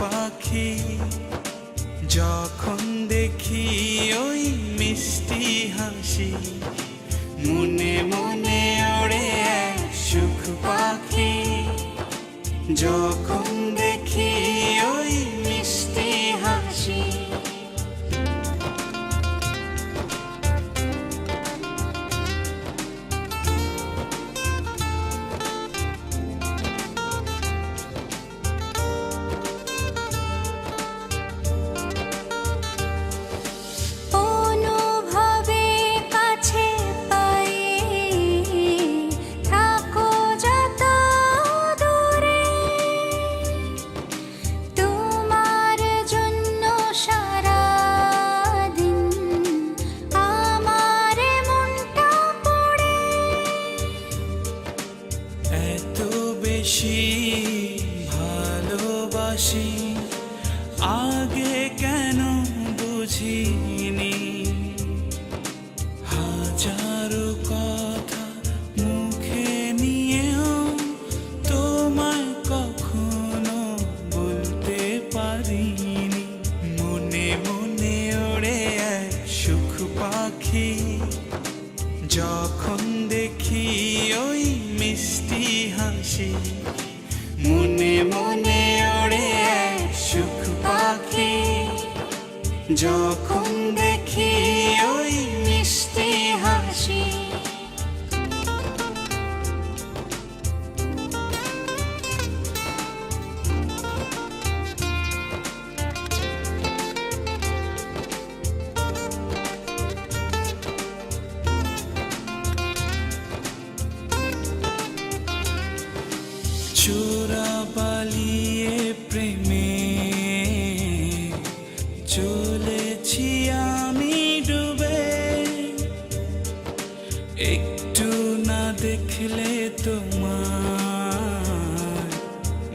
পাখি, যখন দেখি ওই মিষ্টি হাসি, মনে মনে ওড়ে এক সুখ পাখি। যখন দেখি ওই মিষ্টি হাসি। এত বেশি ভালোবাসি, আগে কেন বুঝিনি। হাজারো কথা মুখে নিয়েও তোমায় কখনো বলতে পারিনি। মনে মনে ওড়ে এক সুখ পাখি, যখন দেখি ওই মিষ্টি হাসি, মনে মনে ওড়ে এক সুখ পাখি। যখন দেখি ওই মিষ্টি হাসি। চোরা পালিয়ে প্রেমে চলেছি আমি ডুবে, একটু না দেখলে তোমার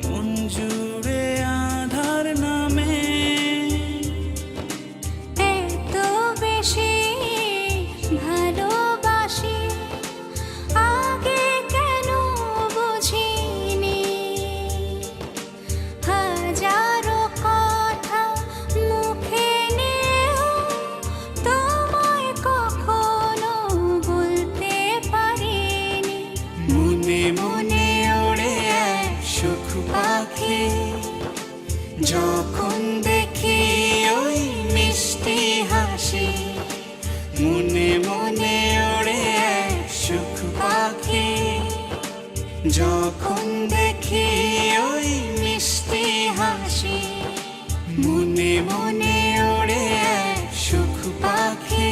মন জুড়ে আধার নামে। এত বেশি ভালোবাসি, আগে কেন বুঝিনি। হাজারো কথা মুখে নিয়েও তোমায় কখনো বলতে পারিনি। মনে মনে ওড়ে এক সুখ পাখি, যখন দেখি ওই মিষ্টি হাসি। মনে মনে ওড়ে এক সুখ পাখি, যখন দেখি ওই মিষ্টি হাসি। মনে মনে ওড়ে এক সুখ পাখি,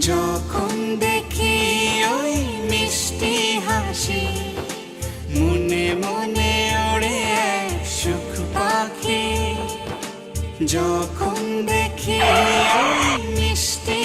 যখন দেখি ওই মিষ্টি হাসি। মনে মনে ওড়ে এক সুখ পাখি, যখন দেখি ওই মিষ্টি